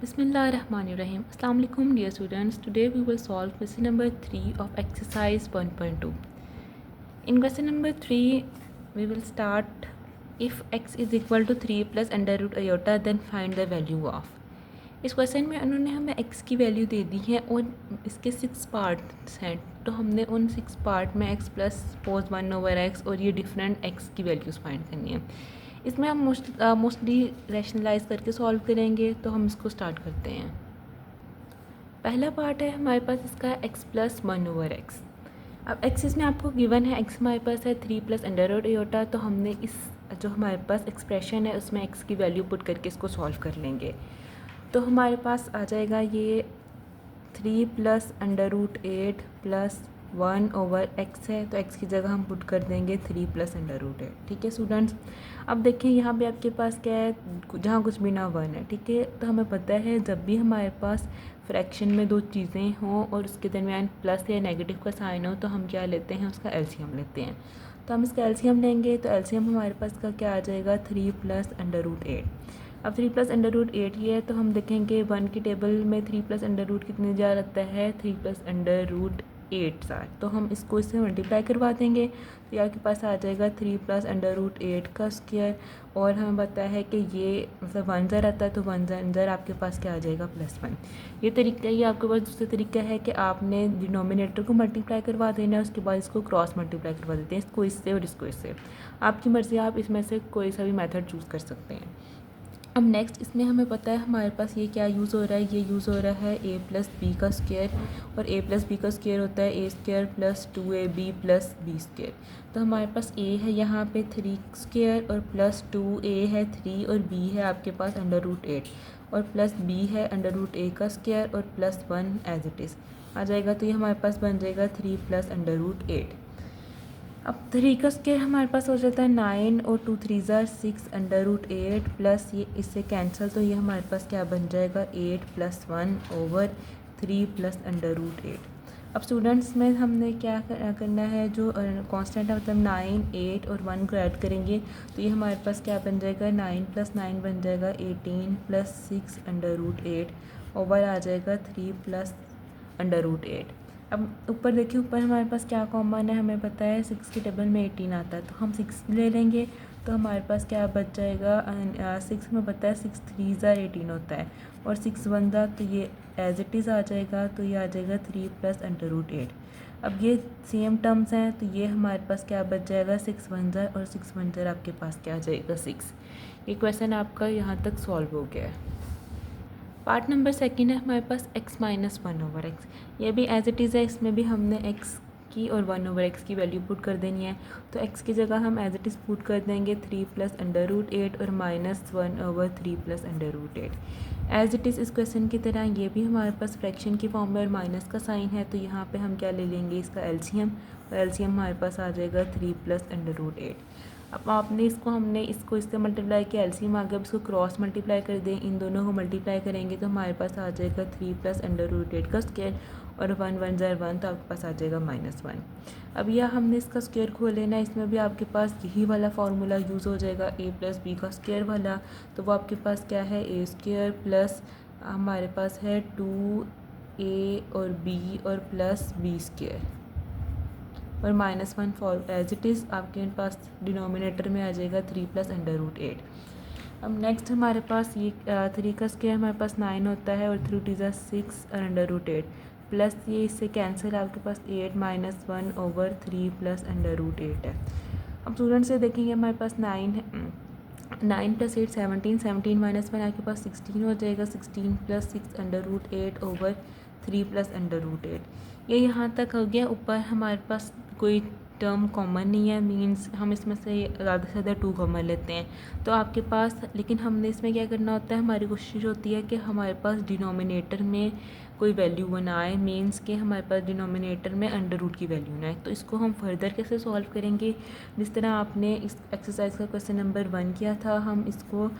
Bismillahirrahmanirrahim. Assalamu alaikum dear students. Today we will solve question number 3 of exercise 1.2. In question number 3 we will start if x is equal to 3 plus under root iota then find the value of. इस question में उन्होंने हमें x की value दे दी है और इसके 6 parts हैं, तो हमने उन 6 पार्ट में x प्लस सपोज 1/x और ये डिफरेंट x की वैल्यूज़ फाइंड करनी है। इसमें हम मोस्टली रैशनलाइज करके सॉल्व करेंगे, तो हम इसको स्टार्ट करते हैं। पहला पार्ट है हमारे पास इसका x प्लस 1/x। अब x इसमें आपको गिवन है, x हमारे पास है 3 प्लस अंडर रूट आयोटा, तो हमने इस जो हमारे पास एक्सप्रेशन है उसमें x की वैल्यू पुट करके इसको सॉल्व कर लेंगे। तो हमारे पास आ जाएगा ये 3 plus under root 8 plus 1/x है, तो x की जगह हम पुट कर देंगे 3 प्लस अंडर रूट 8। ठीक है स्टूडेंट्स, अब देखें यहाँ पे आपके पास क्या है, जहाँ कुछ भी ना 1 है। ठीक है, तो हमें पता है जब भी हमारे पास फ्रैक्शन में दो चीज़ें हों और उसके दरमियान प्लस या नेगेटिव का साइन हो, तो हम क्या लेते हैं, उसका एलसीएम लेते हैं। तो हम इसका एलसीएम लेंगे, तो एलसीएम हमारे पास का क्या आ जाएगा, 3 प्लस अंडर रूट 8। अब 3 प्लस अंडर रूट 8 ही है, तो हम देखेंगे 1 की टेबल में 3 प्लस अंडर रूट कितने जा रहता है, 3 प्लस अंडर रूट 8 सार, तो हम इसको इससे मल्टीप्लाई करवा देंगे, तो ये आपके पास आ जाएगा 3 प्लस अंडर रूट 8 का स्क्वायर। और हमें पता है कि ये मतलब 1 ज़र आता है, तो 1 ज़र आपके पास क्या आ जाएगा, +1। ये तरीका, ये आपके पास दूसरा तरीका है कि आपने डिनोमिनेटर को मल्टीप्लाई करवा देना है, उसके बाद इसको क्रॉस मल्टीप्लाई करवा देते हैं, इसको इससे और इसको इससे। आपकी मर्ज़ी, आप इसमें से कोई सा भी मेथड चूज़ कर सकते हैं। अब नेक्स्ट इसमें हमें पता है हमारे पास ये क्या यूज़ हो रहा है, ये यूज़ हो रहा है a प्लस बी का स्क्वायर, और a प्लस बी का स्क्वायर होता है a square plus 2ab plus B square. तो हमारे पास a है यहाँ पे 3 स्क्वायर और प्लस 2a है 3 और b है आपके पास अंडर रूट 8 और प्लस b है अंडर रूट a का स्क्वायर और प्लस 1 एज इट इज़ आ जाएगा। तो ये हमारे पास बन जाएगा 3 प्लस अंडर रूट 8। अब 3 का स्क्वायर हमारे पास हो जाता है 9 और 2 3 ज़ार 6 अंडर रूट 8 प्लस ये इससे कैंसिल, तो ये हमारे पास क्या बन जाएगा 8 प्लस 1/3 प्लस अंडर रूट 8। अब स्टूडेंट्स में हमने क्या करना है, जो कांस्टेंट है मतलब 9 8 और 1 को ऐड करेंगे, तो ये हमारे पास क्या बन जाएगा 9 प्लस 9 बन जाएगा 18 प्लस 6 अंडर रूट 8 ओवर आ जाएगा 3 प्लस अंडर रूट 8। अब ऊपर देखिए, ऊपर हमारे पास क्या कॉमन है, हमें पता है 6 की टेबल में 18 आता है, तो हम 6 ले लेंगे, तो हमारे पास क्या बच जाएगा 6 में पता है 6 3 ज़ार 18 होता है और 6 1 ज़ार, तो ये एज इट इज़ आ जाएगा, तो ये आ जाएगा 3 प्लस अंडर रूट 8। अब ये सेम टर्म्स हैं, तो ये हमारे पास क्या बच जाएगा 6 1 ज़ार और 6 1 ज़ार आपके पास क्या आ जाएगा 6। ये क्वेश्चन आपका यहाँ तक सॉल्व हो गया है। पार्ट नंबर सेकंड है हमारे पास x माइनस 1/x। ये भी एज इट इज़ है, इसमें भी हमने x की और 1/x की वैल्यू पुट कर देनी है, तो x की जगह हम एज इट इज़ पुट कर देंगे 3 प्लस अंडर रूट 8 और -1/3 plus under root 8। As it is इस क्वेश्चन की तरह ये भी हमारे पास फ्रैक्शन की फॉर्म में और माइनस का साइन है, तो यहाँ पे हम क्या ले लेंगे, इसका एलसीएम, और एलसीएम हमारे पास आ जाएगा 3 प्लस अंडर रूट 8। अब आपने इसको हमने इसको इससे मल्टीप्लाई किया, एलसीएम आ गया, अब इसको क्रॉस मल्टीप्लाई कर दें, इन दोनों को मल्टीप्लाई करेंगे तो हमारे पास आ जाएगा 3 प्लस अंडर रूट 8 का स्क्वायर और 1 1 ज़ार 1, तो आपके पास आ जाएगा -1। अब यह हमने इसका स्क्वायर खोल लेना है, इसमें भी आपके पास यही वाला फार्मूला यूज़ हो जाएगा a प्लस बी का स्क्वायर वाला, तो वो आपके पास क्या है a स्क्वायर प्लस हमारे पास है 2a और b और प्लस b स्क्वायर और -1 फॉर एज इट इज़ आपके पास डिनोमिनेटर में आ जाएगा 3 प्लस अंडर रूट 8। अब नेक्स्ट हमारे पास ये 3 का स्क्वायर हमारे पास 9 होता है और 3 2 6 और अंडर रूट 8 प्लस ये इससे कैंसिल, आपके पास 8 -1/3 प्लस अंडर रूट 8 है। अब स्टूडेंट से देखेंगे हमारे पास 9 है, 9 + 8 17, 17 - 1 आपके पास 16 हो जाएगा, 16 + 6 under root 8/3 plus under root 8। ये यहाँ तक हो गया। ऊपर हमारे पास कोई टर्म कॉमन नहीं है, मींस हम इसमें से ज़्यादा से ज़्यादा 2 कॉमन लेते हैं, तो आपके पास, लेकिन हमने इसमें क्या करना होता है, हमारी कोशिश होती है कि हमारे पास डिनोमिनेटर में कोई वैल्यू बनाए, मींस कि हमारे पास डिनोमिनेटर में अंडर रूट की वैल्यू ना आए। तो इसको हम फर्दर कैसे सॉल्व करेंगे, जिस तरह आपने इस एक्सरसाइज का क्वेश्चन नंबर 1 किया था, हम इसको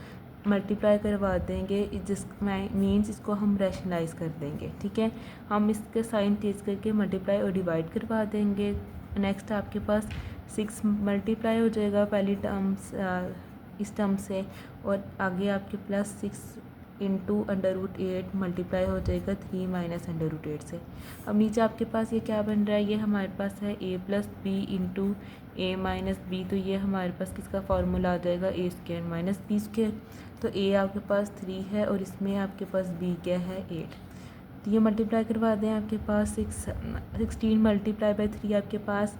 मल्टीप्लाई करवा देंगे, जिस मीन्स इसको हम रैशनलाइज कर देंगे। ठीक है, हम इसके साइन चेंज करके मल्टीप्लाई और डिवाइड करवा देंगे। नेक्स्ट आपके पास 6 मल्टीप्लाई हो जाएगा पहली टर्म्स इस टर्म से, और आगे आपके +6 इंटू अंडर रूट 8 मल्टीप्लाई हो जाएगा 3 माइनस अंडर रूट 8 से। अब नीचे आपके पास ये क्या बन रहा है, ये हमारे पास है a plus B into A minus B, तो ये हमारे पास किसका फार्मूला आ जाएगा A square minus B square. तो a आपके पास 3 है और इसमें आपके पास b क्या है 8, तो ये मल्टीप्लाई करवा दें, आपके पास 16 मल्टीप्लाई बाई 3 आपके पास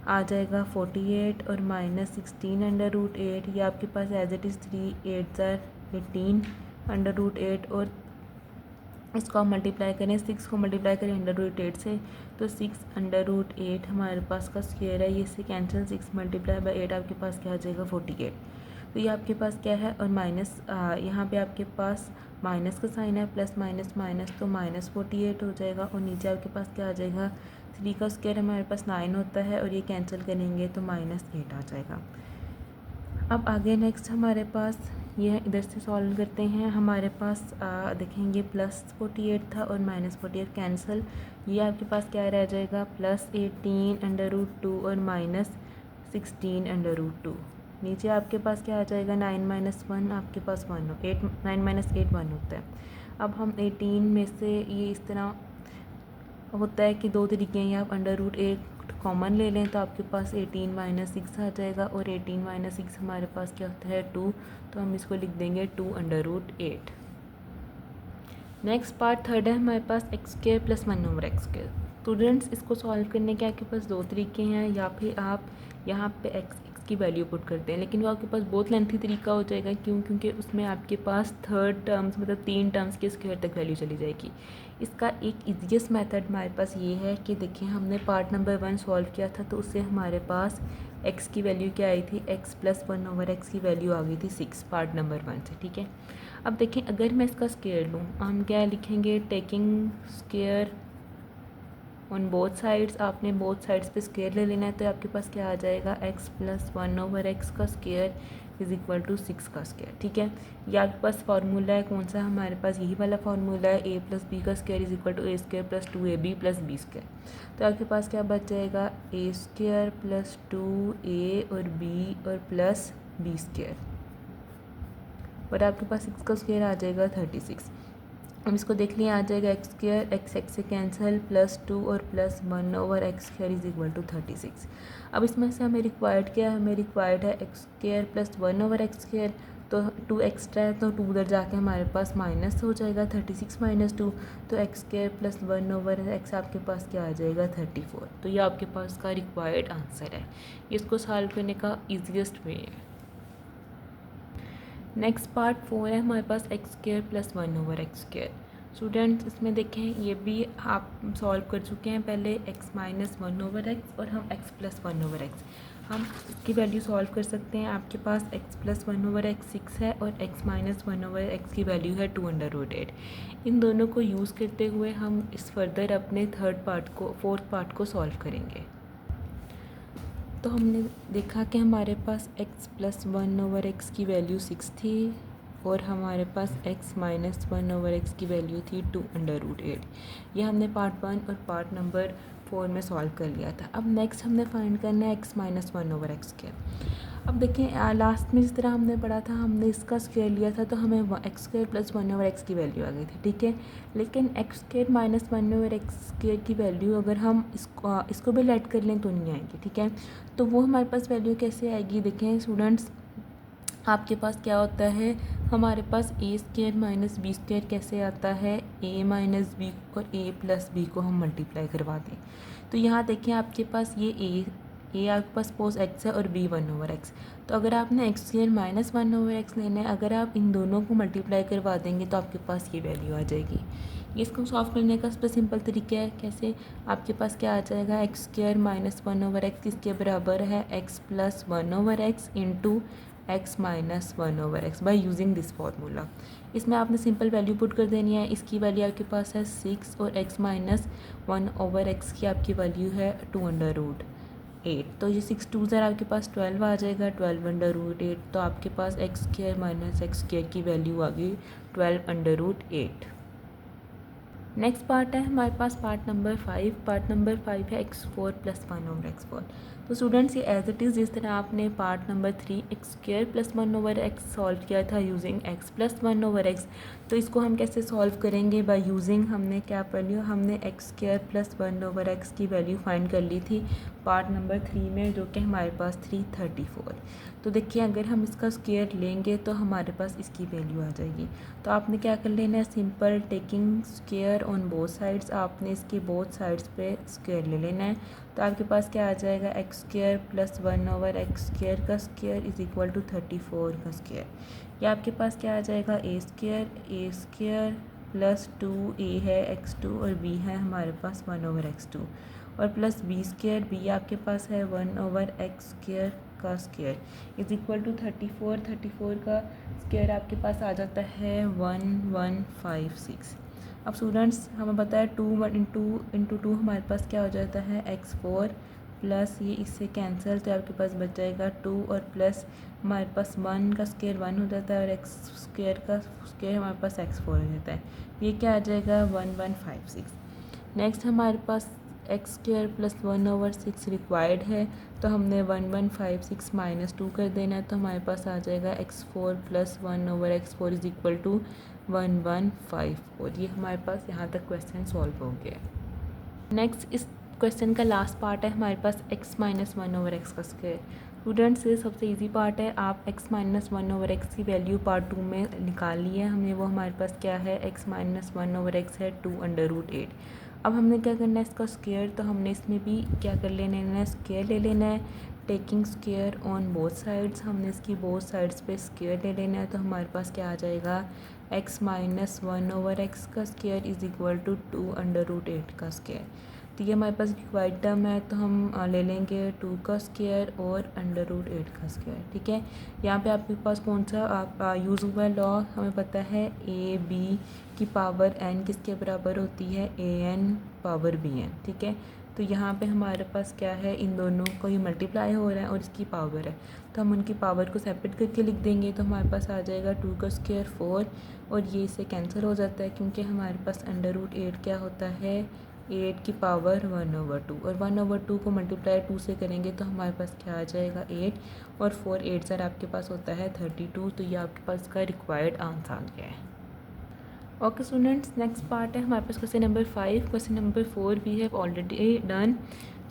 आ जाएगा 48 और माइनस 16 अंडर रूट 8, ये आपके पास as it is 3 8 18 under root 8, और इसको आप मल्टीप्लाई करें, 6 को मल्टीप्लाई करें अंडर रूट 8 से, तो 6 अंडर रूट 8 हमारे पास का स्क्वायर है, ये से कैंसिल 6 मल्टीप्लाई बाई 8 आपके पास क्या आ जाएगा 48। तो ये आपके पास क्या है, और माइनस यहाँ पे आपके पास माइनस का साइन है, प्लस माइनस माइनस तो माइनस 48 हो जाएगा, और नीचे आपके पास क्या आ जाएगा 3 का स्क्वायर हमारे पास 9 होता है, और ये कैंसिल करेंगे तो माइनस 8 आ जाएगा। अब आगे नेक्स्ट हमारे पास ये इधर से सॉल्व करते हैं, हमारे पास देखेंगे प्लस 48 था और माइनस 48 कैंसिल, ये आपके पास क्या रह जाएगा प्लस 18 अंडर रूट 2 और माइनस 16 अंडर रूट 2। नीचे आपके पास क्या आ जाएगा 9 माइनस 1 आपके पास 1 हो 8 9 माइनस 8 1 होता है। अब हम 18 में से ये इस तरह होता है कि दो तरीके हैं, आप अंडर रूट 8 कॉमन ले लें तो आपके पास 18 माइनस 6 आ जाएगा, और 18 माइनस 6 हमारे पास क्या होता है 2, तो हम इसको लिख देंगे 2 under root 8। Next part third है हमारे पास x square plus 1 over x square. Students इसको सॉल्व करने के आपके पास दो तरीके हैं, या फिर आप यहाँ पे एक्स की वैल्यू पुट करते हैं, लेकिन वो आपके पास बहुत लेंथी तरीका हो जाएगा, क्योंकि उसमें आपके पास थर्ड टर्म्स मतलब 3 टर्म्स के स्क्वायर तक वैल्यू चली जाएगी। इसका एक ईजीएस्ट मेथड हमारे पास ये है कि देखिए हमने पार्ट नंबर 1 सॉल्व किया था, तो उससे हमारे पास एक्स की वैल्यू क्या आई थी, एक्स प्लस 1 ओवर एक्स की वैल्यू आ गई थी 6 पार्ट नंबर 1 से, ठीक है। अब देखें अगर मैं इसका स्क्वायर लूँ, हम क्या लिखेंगे taking square on both sides, आपने बोथ साइड्स पे स्क्वायर ले लेना है, तो आपके पास क्या आ जाएगा एक्स प्लस 1 ओवर एक्स का स्क्वायर इज़ इक्वल टू 6 का स्क्वायर, ठीक है। ये आपके पास फार्मूला है कौन सा, हमारे पास यही वाला फार्मूला है ए प्लस बी का square is equal to A square plus 2ab plus B square. तो आपके पास क्या बच जाएगा ए स्क्वायर प्लस 2a और बी और प्लस बी स्क्वायर, और आपके पास 6 का स्क्वायर आ जाएगा 36। हम इसको देख लिए आ जाएगा एक्स स्क्वायर एक्स एक्स से कैंसिल प्लस 2 और plus 1 over x square is equal to 36। अब इसमें से हमें रिक्वायर्ड क्या है, हमें रिक्वायर्ड है x square plus 1 over x square, तो 2 एक्स्ट्रा है तो 2 उधर जाके हमारे पास माइनस हो जाएगा 36 माइनस 2, तो x square plus 1 over x आपके पास क्या आ जाएगा 34। तो ये आपके पास का रिक्वायर्ड आंसर है, इसको सॉल्व करने का ईजीएस्ट वे है। नेक्स्ट पार्ट 4 है हमारे पास x square plus 1 over x square. Students इसमें देखें ये भी आप सॉल्व कर चुके हैं पहले, एक्स माइनस 1 ओवर एक्स और हम एक्स प्लस 1 ओवर एक्स, हम इसकी वैल्यू सॉल्व कर सकते हैं। आपके पास एक्स प्लस 1 ओवर एक्स 6 है और एक्स माइनस 1 ओवर एक्स की वैल्यू है 2 अंडर रूट 8। इन दोनों को यूज़ करते हुए हम इस फर्दर अपने फोर्थ पार्ट को सॉल्व करेंगे। तो हमने देखा कि हमारे पास x प्लस 1 ओवर एक्स की वैल्यू 6 थी और हमारे पास x माइनस 1 ओवर एक्स की वैल्यू थी 2 अंडर रूट 8। ये हमने पार्ट 1 और पार्ट नंबर 4 में सॉल्व कर लिया था। अब नेक्स्ट हमने फाइंड करना है x minus 1 over x square. अब देखें लास्ट में जिस तरह हमने पढ़ा था, हमने इसका स्क्वायर लिया था तो हमें x square plus 1 over x की वैल्यू आ गई थी, ठीक है। लेकिन x square minus 1 over x square की वैल्यू अगर हम इसको भी लेट कर लें तो नहीं आएगी, ठीक है। तो वो हमारे पास वैल्यू कैसे आएगी, देखें स्टूडेंट्स आपके पास क्या होता है, हमारे पास ए स्क्वायर माइनस बी स्क्वायर कैसे आता है, ए माइनस बी और ए प्लस बी को हम मल्टीप्लाई करवा दें। तो यहाँ देखें आपके पास ये ए आपके पास पोज एक्स है और बी 1 ओवर एक्स, तो अगर आपने x square minus 1 over x लेना है, अगर आप इन दोनों को मल्टीप्लाई करवा देंगे तो आपके पास ये वैल्यू आ जाएगी। इसको सॉल्व करने का सबसे सिंपल तरीका है, कैसे आपके पास क्या आ जाएगा X square minus 1 over x किसके बराबर है x plus 1 over x into x minus 1 over x by using this formula. इसमें आपने सिंपल वैल्यू पुट कर देनी है, इसकी वैल्यू आपके पास है 6 और एक्स माइनस 1 ओवर एक्स की आपकी वैल्यू है 2 अंडर रूट 8। तो ये 6 2 ज़रा आपके पास 12 आ जाएगा, 12 अंडर रूट 8। तो आपके पास x square minus x square की वैल्यू आ गई 12 अंडर रूट 8। नेक्स्ट पार्ट है हमारे पास पार्ट नंबर 5। पार्ट नंबर 5 है x4 प्लस 1 ओवर x4। तो स्टूडेंट्स ये एज इट इज़ जिस तरह आपने part number 3 x square plus 1/x solve किया था यूजिंग x प्लस 1/x, तो इसको हम कैसे सॉल्व करेंगे? बाय यूजिंग हमने क्या वैल्यू, हमने एक्स स्क्वायर प्लस 1/x की वैल्यू फाइंड कर ली थी पार्ट नंबर 3 में, जो कि हमारे पास 334। तो देखिए अगर हम इसका स्क्वायर लेंगे तो हमारे पास इसकी वैल्यू आ जाएगी। तो आपने क्या कर लेना है, simple taking square on both sides, आपने इसके बोथ साइड्स पे स्क्वायर ले लेना है। तो आपके पास क्या आ जाएगा, X square plus 1/x square का स्क्वायर इज इक्वल टू 34 का स्क्वायर। या आपके पास क्या आ जाएगा, ए स्क्वायर प्लस 2a है x2 और b है हमारे पास 1/x2 और प्लस b स्क्वायर, b आपके पास है 1/x स्क्वायर का स्क्वायर इज इक्वल टू 34 का स्क्वायर आपके पास आ जाता है 1156। अब स्टूडेंट्स हमें पता है 2 इंटू 2 हमारे पास क्या हो जाता है x4 प्लस ये इससे कैंसिल, तो आपके पास बच जाएगा 2 और प्लस हमारे पास 1 का स्क्वायर 1 हो जाता है और x स्क्वायर का स्क्वायर हमारे पास x4 हो जाता है। ये क्या आ जाएगा 1156। नेक्स्ट हमारे पास एक्स स्क्वायर प्लस 1/6 रिक्वायर्ड है, तो हमने 1156 माइनस 2 कर देना है, तो हमारे पास आ जाएगा x4 plus 1/x4 is equal to 1154। ये हमारे पास यहाँ तक क्वेश्चन सॉल्व हो गया। नेक्स्ट इस क्वेश्चन का लास्ट पार्ट है हमारे पास x माइनस 1/x का स्क्वायर। स्टूडेंट्स ये सबसे इजी पार्ट है, आप x माइनस 1/x की वैल्यू पार्ट 2 में निकाल ली है हमने, वो हमारे पास क्या है, x माइनस 1/x है 2√8। अब हमने क्या करना है इसका स्क्वायर, तो हमने इसमें भी क्या कर लेना है, स्क्वायर ले लेना है, taking square on both sides, हमने इसकी बोथ साइड्स पे स्क्वायर ले लेना है। तो हमारे पास क्या आ जाएगा, x माइनस 1/x का स्क्वायर इज इक्वल टू 2√8 का स्क्वायर। तो ये हमारे पास रिक्वायर्ड टर्म है, तो हम ले लेंगे 2 का स्क्वायर और √8 का स्क्वायर। ठीक है, यहाँ पे आपके पास कौन सा आप यूज़ हुआ लॉ, हमें पता है a b की पावर n किसके बराबर होती है, an पावर bn। ठीक है, तो यहाँ पे हमारे पास क्या है, इन दोनों को ही मल्टीप्लाई हो रहा है और इसकी पावर है, तो हम उनकी पावर को सेपरेट करके लिख देंगे। तो हमारे पास आ जाएगा 2 का स्क्वायर 4 और ये इससे कैंसिल हो जाता है, क्योंकि हमारे पास √8 क्या होता है, 8 की पावर 1/2 और 1/2 को मल्टीप्लाई 2 से करेंगे तो हमारे पास क्या आ जाएगा 8 और 4 8 सर आपके पास होता है 32। तो ये आपके पास का रिक्वायर्ड आंसर आ गया है। ओके स्टूडेंट्स, नेक्स्ट पार्ट है हमारे पास question number 5। Question number 4 we have already done,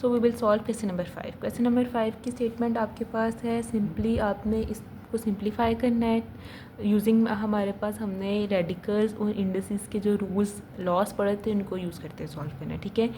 so we will solve question number 5। Question number 5 की स्टेटमेंट आपके पास है, सिंपली आपने इसको सिंप्लीफाई करना है यूजिंग, हमारे पास हमने रेडिकल्स और इंडिसेस के जो रूल्स लॉस पढ़े थे उनको यूज़ करते सॉल्व करना है। ठीक है,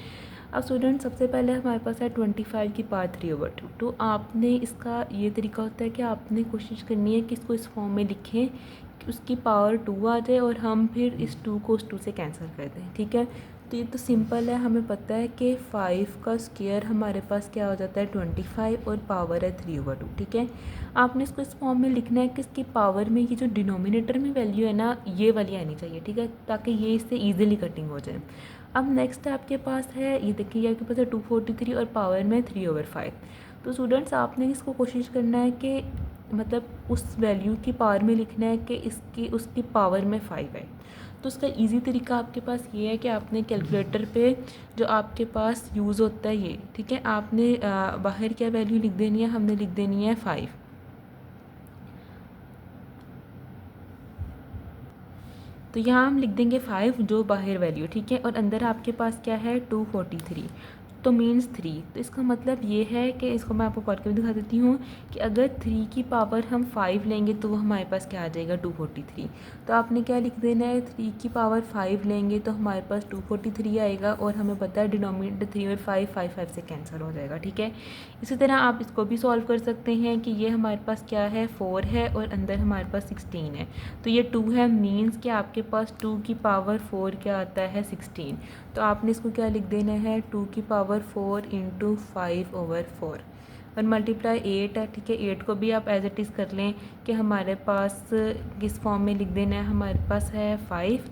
अब स्टूडेंट सबसे पहले हमारे पास है 25 की पावर 3/2। तो आपने इसका ये तरीका होता है कि आपने कोशिश करनी है कि इसको इस फॉर्म में लिखें कि उसकी पावर 2 आ जाए और हम फिर इस 2 को उस 2 से कैंसिल कर दें। ठीक है, तो ये तो सिंपल है, हमें पता है कि 5 का स्क्वायर हमारे पास क्या हो जाता है 25 और पावर है 3/2। ठीक है, आपने इसको इस फॉर्म में लिखना है कि इसकी पावर में ये जो डिनोमिनेटर में वैल्यू है ना, ये वाली आनी चाहिए। ठीक है, ताकि ये इससे ईजिली कटिंग हो जाए। अब नेक्स्ट आपके पास है, ये देखिए आपके पास है 243 और पावर में 3/5। तो स्टूडेंट्स आपने इसको कोशिश करना है कि मतलब उस वैल्यू की पावर में लिखना है कि इसकी उसकी पावर में 5 है। तो उसका इजी तरीका आपके पास ये है कि आपने कैलकुलेटर पे जो आपके पास यूज़ होता है ये, ठीक है, आपने बाहर क्या वैल्यू लिख देनी है, हमने लिख देनी है 5। तो यहाँ हम लिख देंगे 5 जो बाहर वैल्यू, ठीक है, और अंदर आपके पास क्या है 243, तो मीन्स 3। तो इसका मतलब ये है कि इसको मैं आपको करके भी दिखा देती हूँ कि अगर 3 की पावर हम 5 लेंगे तो वो हमारे पास क्या आ जाएगा 243। तो आपने क्या लिख देना है, 3 की पावर 5 लेंगे तो हमारे पास 243 आएगा और हमें पता है डिनोमिनेटर 3 और 5 से कैंसिल हो जाएगा। ठीक है, इसी तरह आप इसको भी सॉल्व कर सकते हैं कि ये हमारे पास क्या है 4 है और अंदर हमारे पास 16 है, तो ये 2 है, मीन्स कि आपके पास 2 की पावर 4 क्या आता है 16। तो आपने इसको क्या लिख देना है 2 की पावर 4 इंटू 5/4 और मल्टीप्लाई 8 है। ठीक है, 8 को भी आप एज इट इज़ कर लें कि हमारे पास किस फॉर्म में लिख देना है, हमारे पास है 5,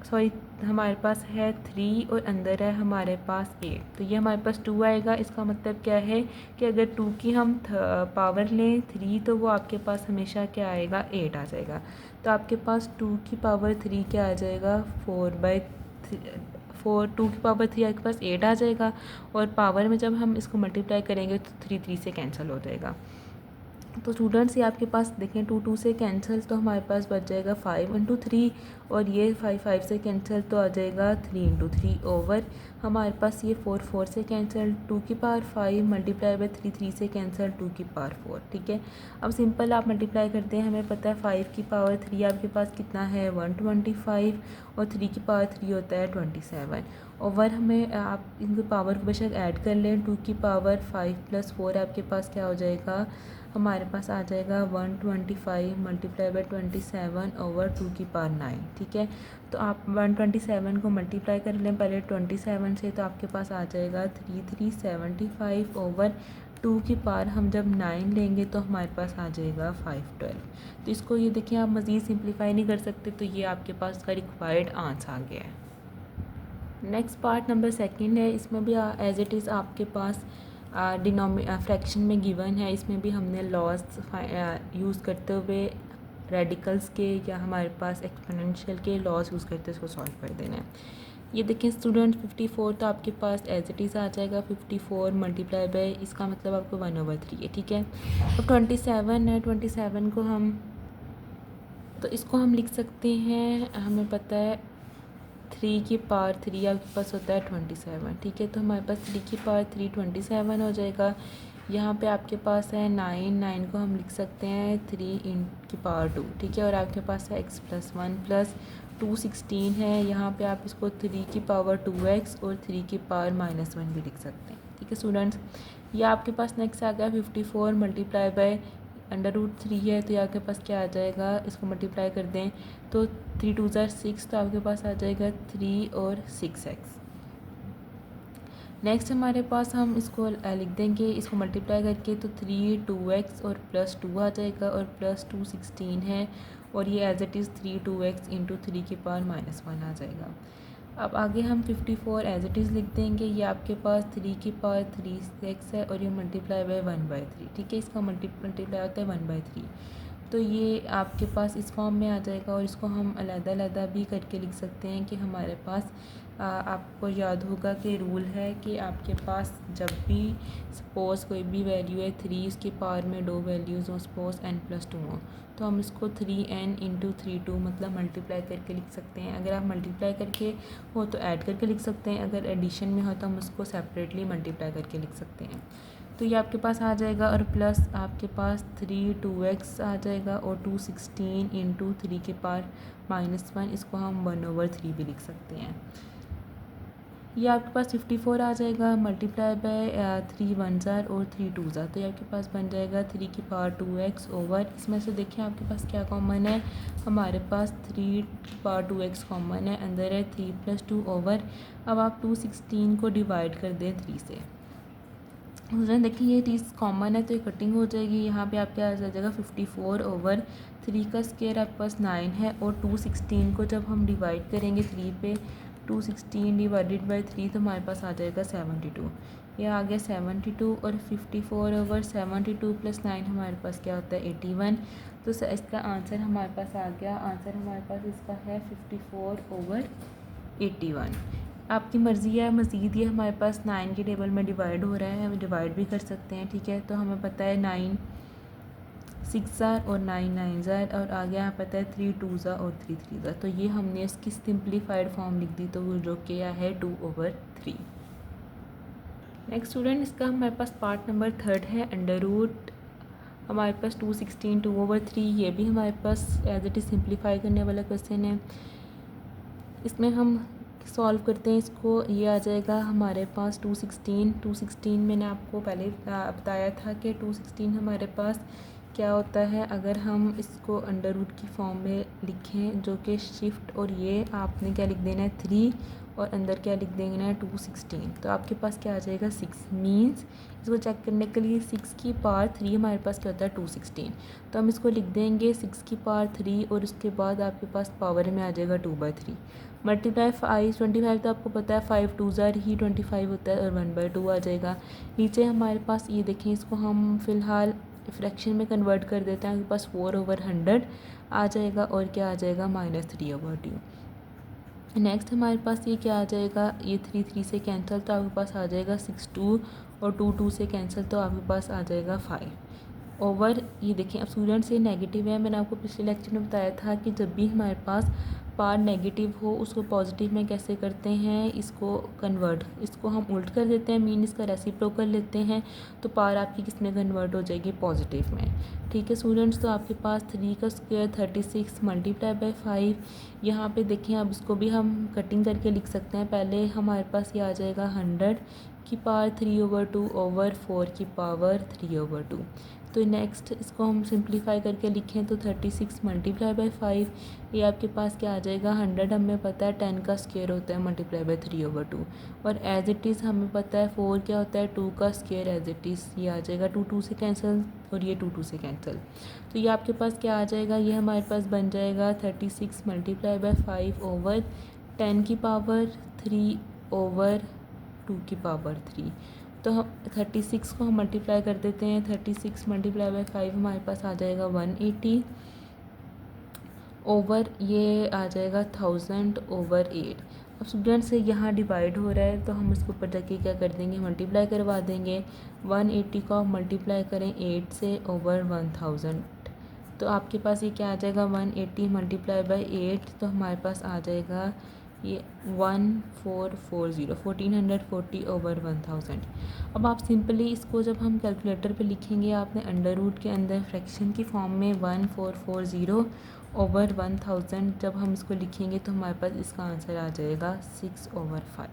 सॉरी हमारे पास है 3 और अंदर है हमारे पास 8, तो ये हमारे पास 2 आएगा। इसका मतलब क्या है कि अगर 2 की हम पावर लें 3 तो वो आपके पास हमेशा क्या आएगा 8 आ जाएगा। तो आपके पास 2 की पावर 3 क्या आ जाएगा टू की पावर 3 आपके पास 8 आ जाएगा, और पावर में जब हम इसको मल्टीप्लाई करेंगे तो 3 से कैंसिल हो जाएगा। तो स्टूडेंट्स ये आपके पास देखें 2 से कैंसिल, तो हमारे पास बच जाएगा 5 × 3, और ये 5 से कैंसिल तो आ जाएगा 3 × 3 ओवर हमारे पास ये 4 से कैंसिल 2 की पावर 5 मल्टीप्लाई बाई 3 से कैंसिल 2 की पावर 4। ठीक है, अब सिंपल आप मल्टीप्लाई करते हैं, हमें पता है 5 की पावर 3 आपके पास कितना है 125, और 3 की पावर 3 होता है 27 ओवर हमें आप इनकी पावर को बेशक ऐड कर लें। 2 की पावर 5 + 4 आपके पास क्या हो जाएगा, हमारे पास आ जाएगा 125 मल्टीप्लाई बाई 27 ओवर 2 की पावर 9। ठीक है, तो आप 127 को मल्टीप्लाई कर लें पहले 27 से, तो आपके पास आ जाएगा 3375 ओवर 2 की पावर हम जब 9 लेंगे तो हमारे पास आ जाएगा 512। तो इसको ये देखिए आप मज़ीद सिंप्लीफाई नहीं कर सकते, तो ये आपके पास का रिक्वायर्ड आंसर आ गया है। नेक्स्ट पार्ट नंबर 2 है, इसमें भी एज इट इज़ आपके पास फ्रैक्शन में गिवन है। इसमें भी हमने लॉस यूज़ करते हुए रेडिकल्स के या हमारे पास एक्सपोनेंशियल के लॉस यूज़ करते इसको सॉल्व कर देना है। ये देखें स्टूडेंट 54 तो आपके पास एज इट इज़ आ जाएगा 54 मल्टीप्लाई बाई इसका मतलब आपको 1/3 है। ठीक है, अब 27 है, 27 को हम तो इसको हम लिख सकते हैं, हमें पता है 3 की पावर 3 आपके पास होता है 27। ठीक है, तो हमारे पास 3 की पावर 3 27 हो जाएगा। यहाँ पे आपके पास है 9 को हम लिख सकते हैं 3 की पावर 2। ठीक है, और आपके पास है x+1 + 2 16 है। यहाँ पे आप इसको 3 की पावर 2x और 3 की पावर -1 भी लिख सकते हैं। ठीक है स्टूडेंट्स, ये आपके पास नेक्स्ट आ गया 54 मल्टीप्लाई बाई √3 है, तो ये आपके पास क्या आ जाएगा, इसको मल्टीप्लाई कर दें तो 3 × 2 = 6, तो आपके पास आ जाएगा 3 और 6x। नेक्स्ट हमारे पास हम इसको लिख देंगे, इसको मल्टीप्लाई करके तो 3 2x और +2 आ जाएगा, और +2 16 है, और ये एज इट इज़ 3 2x × 3 की पावर -1 आ जाएगा। अब आगे हम 54 एज इट इज़ लिख देंगे, ये आपके पास 3 की पावर 3x है, और ये मल्टीप्लाई बाई 1/3। ठीक है, इसका मल्टीप्लाई होता है 1/3, तो ये आपके पास इस फॉर्म में आ जाएगा। और इसको हम अलग-अलग भी करके लिख सकते हैं कि हमारे पास आपको याद होगा कि रूल है कि आपके पास जब भी सपोज़ कोई भी वैल्यू है 3 उसकी पावर में 2 वैल्यूज़ हो, सपोज़ n+2 हो, तो हम इसको 3n × 32 मतलब मल्टीप्लाई करके लिख सकते हैं। अगर आप मल्टीप्लाई करके हो तो ऐड करके लिख सकते हैं, अगर एडिशन में हो तो हम उसको सेपरेटली मल्टीप्लाई करके लिख सकते हैं। तो ये आपके पास आ जाएगा, और प्लस आपके पास 3 2x आ जाएगा, और 2 16 × 3 की पावर -1, इसको हम 1/3 भी लिख सकते हैं। ये आपके पास 54 आ जाएगा मल्टीप्लाई बाय 3 1 और 3 2 तो ये आपके पास बन जाएगा 3 की पावर 2x ओवर, इसमें से देखिए आपके पास क्या कॉमन है, हमारे पास 3 की पावर 2x कॉमन है, अंदर है 3 + 2 ओवर। अब आप 216 को डिवाइड कर दें 3 से, देखिए ये चीज़ कॉमन है तो ये कटिंग हो जाएगी, यहाँ पे आपके आ जाएगा 54 ओवर 3 का स्क्वायर आपके पास 9 है, और 216 को जब हम डिवाइड करेंगे 3 पे, 216 डिवाइडेड बाई 3 तो हमारे पास आ जाएगा 72। ये आ गया 72, और 54 ओवर 72 + 9 हमारे पास क्या होता है 81। तो इसका आंसर हमारे पास आ गया, आंसर हमारे पास इसका है 54 ओवर 81। आपकी मर्ज़ी है, मज़ीद ये हमारे पास 9 के टेबल में डिवाइड हो रहा है, हम डिवाइड भी कर सकते हैं। ठीक है, तो हमें पता है 9 6 और 9 9 और आ गया यहाँ पता है 3 2 और 3 3। तो ये हमने इसकी सिंप्लीफाइड फॉर्म लिख दी, तो वो जो क्या है 2/3। नेक्स्ट स्टूडेंट, इसका हमारे पास पार्ट नंबर 3 है, अंडर रूट हमारे पास 216 2/3, ये भी हमारे पास एज इट इज़ सिंप्लीफाई करने वाला क्वेश्चन है। इसमें हम सॉल्व करते हैं इसको, ये आ जाएगा हमारे पास 216 मैंने आपको पहले बताया था कि 216 हमारे पास क्या होता है, अगर हम इसको अंडर रूट की फॉर्म में लिखें जो कि शिफ्ट, और ये आपने क्या लिख देना है 3 और अंदर क्या लिख देना है 216, तो आपके पास क्या आ जाएगा 6 मीन्स इसको चेक करने के लिए 6 की पावर 3 हमारे पास क्या होता है 216, तो हम इसको लिख देंगे 6 की पावर 3 और उसके बाद आपके पास पावर में आ जाएगा 2/3 मल्टीप्लाई 25 तो आपको पता है 5 2 ही 25 होता है, और 1/2 आ जाएगा। नीचे हमारे पास ये देखें, इसको हम फ़िलहाल फ्रैक्शन में कन्वर्ट कर देते हैं, आपके पास 4/100 आ जाएगा, और क्या आ जाएगा -3/2। नेक्स्ट हमारे पास ये क्या आ जाएगा, ये 3 3 से कैंसिल तो आपके पास आ जाएगा 6 2, और 2 2 से कैंसिल तो आपके पास आ जाएगा 5 ओवर। ये देखें अब स्टूडेंट्स ये नेगेटिव है, मैंने आपको पिछले लेक्चर में बताया था कि जब भी हमारे पास पार नेगेटिव हो उसको पॉजिटिव में कैसे करते हैं, इसको कन्वर्ट, इसको हम उल्ट कर देते हैं, मीन इसका रेसिप्रोकल लेते हैं, तो पार आपकी किस में कन्वर्ट हो जाएगी, पॉजिटिव में। ठीक है स्टूडेंट्स, तो आपके पास 3 का स्क्वायर 36 मल्टीप्लाई बाय 5। यहाँ पे देखें अब इसको भी हम कटिंग करके लिख सकते हैं। पहले हमारे पास ये आ जाएगा 100 की पावर 3/2 ओवर 4 की पावर 3/2। तो नेक्स्ट इसको हम सिंप्लीफाई करके लिखें तो 36 मल्टीप्लाई बाय 5, ये आपके पास क्या आ जाएगा 100, हमें पता है 10 का स्क्वायर होता है मल्टीप्लाई बाय 3/2, और एज इट इज़ हमें पता है 4 क्या होता है 2 का स्क्वायर, एज इट इज़ ये आ जाएगा 2 2 से कैंसिल, और ये 2 2 से कैंसिल, तो ये आपके पास क्या आ जाएगा, ये हमारे पास बन जाएगा 36 मल्टीप्लाई बाय 5 ओवर 10 की पावर 3 ओवर 2 की पावर 3। तो हम 36 को हम मल्टीप्लाई कर देते हैं, 36 मल्टीप्लाई बाय 5 हमारे पास आ जाएगा 180 ओवर ये आ जाएगा 1000 ओवर 8। अब स्टूडेंट्स से यहाँ डिवाइड हो रहा है तो हम इसके ऊपर जाके क्या कर देंगे, मल्टीप्लाई करवा देंगे। 180 को आप मल्टीप्लाई करें 8 से ओवर 1000, तो आपके पास ये क्या आ जाएगा 180 मल्टीप्लाई बाय 8, तो हमारे पास आ जाएगा ये 1440 ओवर 1000। अब आप सिंपली इसको जब हम कैलकुलेटर पे लिखेंगे, आपने अंडर रूट के अंदर फ्रैक्शन की फॉर्म में 1440 ओवर 1000 जब हम इसको लिखेंगे तो हमारे पास इसका आंसर आ जाएगा 6/5।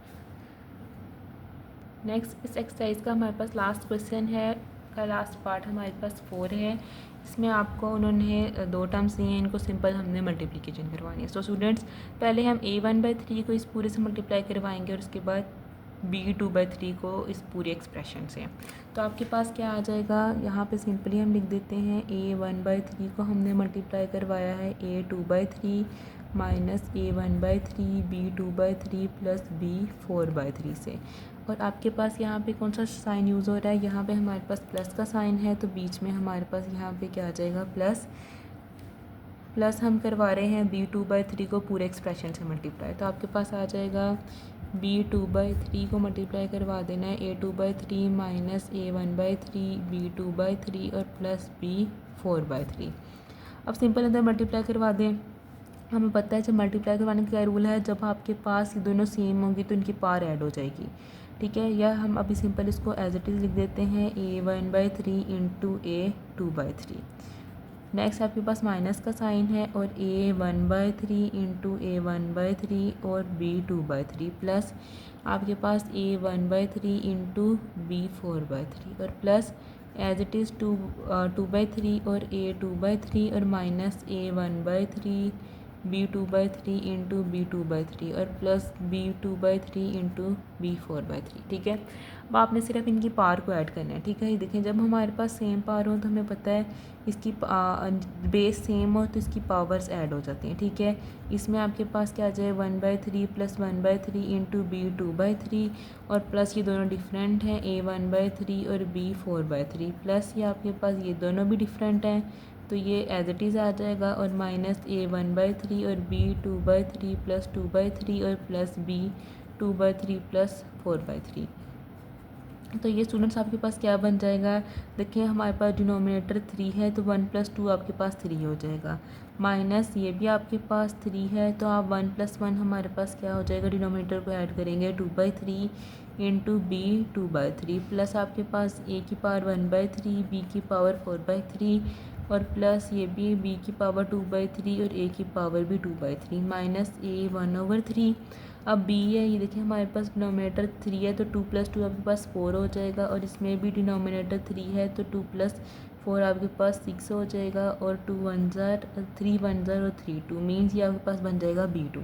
नेक्स्ट इस एक्सरसाइज का हमारे पास लास्ट क्वेश्चन है, का लास्ट पार्ट हमारे पास 4 है। इसमें आपको उन्होंने 2 टर्म्स दिए हैं, इनको सिंपल हमने मल्टीप्लिकेशन करवानी है। तो स्टूडेंट्स पहले हम a1/3 को इस पूरे से मल्टीप्लाई करवाएंगे और उसके बाद b2/3 को इस पूरे एक्सप्रेशन से। तो आपके पास क्या आ जाएगा, यहाँ पे सिंपली हम लिख देते हैं a1/3 को हमने मल्टीप्लाई करवाया है a2/3 minus a1/3 b2/3 plus b4/3 से, और आपके पास यहाँ पे कौन सा साइन यूज़ हो रहा है, यहाँ पे हमारे पास प्लस का साइन है, तो बीच में हमारे पास यहाँ पे क्या आ जाएगा प्लस हम करवा रहे हैं b2/3 को पूरे एक्सप्रेशन से मल्टीप्लाई, तो आपके पास आ जाएगा b2/3 को मल्टीप्लाई करवा देना है a2/3 माइनस a1/3 b2/3 और प्लस b4/3। अब सिंपल अंदर मल्टीप्लाई करवा दें, हमें पता है जब मल्टीप्लाई करवाने का क्या रूल है, जब आपके पास ये दोनों सेम होंगी तो इनकी पावर ऐड हो जाएगी। ठीक है, या हम अभी सिंपल इसको एज इट इज़ लिख देते हैं a1/3 इंटू a2/3। नेक्स्ट आपके पास माइनस का साइन है और a1/3 इंटू a1/3 और b2/3 प्लस आपके पास a1/3 इंटू b4/3 और प्लस एज इट इज़ 2/3 और a2/3 और minus a1/3 b2/3 into b2/3 और प्लस b2/3 इंटू b4/3। ठीक है, अब आपने सिर्फ इनकी पावर को ऐड करना है। ठीक है, ये देखें जब हमारे पास सेम पावर हो तो हमें पता है इसकी बेस सेम हो तो इसकी पावर्स ऐड हो जाती हैं। ठीक है, इसमें आपके पास क्या आ जाए 1/3 प्लस 1/3 इंटू b2/3 और प्लस ये दोनों डिफरेंट हैं a1/3 और b4/3 प्लस ये आपके पास ये दोनों भी डिफरेंट हैं तो ये एज इट इज़ आ जाएगा और माइनस a1/3 और b2/3 प्लस 2/3 और प्लस b2/3 प्लस 4/3। तो ये स्टूडेंट्स आपके पास क्या बन जाएगा, देखिए हमारे पास डिनोमिनेटर 3 है तो 1 + 2 आपके पास 3 हो जाएगा, माइनस ये भी आपके पास 3 है तो आप 1 + 1 हमारे पास क्या हो जाएगा, डिनोमिनेटर को ऐड करेंगे 2/3 इंटू b2/3 प्लस आपके पास a की पावर 1/3 b की पावर 4/3 और प्लस ये भी b की पावर 2/3 और a की पावर भी 2/3 माइनस a 1/3। अब b है, ये देखिए हमारे पास डिनोमिनेटर 3 है तो 2 + 2 आपके पास 4 हो जाएगा और इसमें भी डिनोमिनेटर 3 है तो 2 + 4 आपके पास 6 हो जाएगा और 2 1 ज़ार 3 1 ज़ार और 3 2 मीन्स ये आपके पास बन जाएगा b2।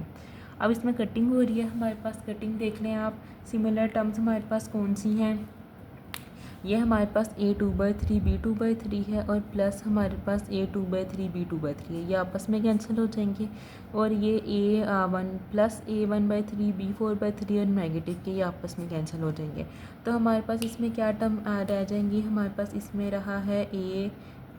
अब इसमें कटिंग हो रही है हमारे पास, कटिंग देख लें आप, सिमिलर टर्म्स हमारे पास कौन सी हैं, ये हमारे पास a2/3 b2/3 है और प्लस हमारे पास a2/3 b2/3 है, ये आपस में कैंसिल हो जाएंगे और ये a1 प्लस a1/3 b4/3 और नेगेटिव के ये आपस में कैंसिल हो जाएंगे। तो हमारे पास इसमें क्या टर्म रह जाएंगी, हमारे पास इसमें रहा है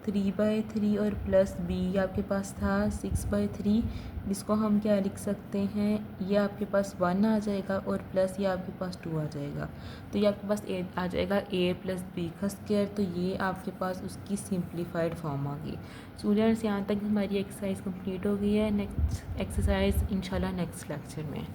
3/3 और प्लस बी आपके पास था 6/3, जिसको हम क्या लिख सकते हैं, ये आपके पास 1 आ जाएगा और प्लस ये आपके पास 2 आ जाएगा। तो ये आपके पास ए आ जाएगा a + b का स्क्वायर। तो ये आपके पास उसकी सिंप्लीफाइड फॉर्म आ गई। स्टूडेंट्स, यहाँ तक हमारी एक्सरसाइज कंप्लीट हो गई है। नेक्स्ट एक्सरसाइज इंशाल्लाह नेक्स्ट लेक्चर में।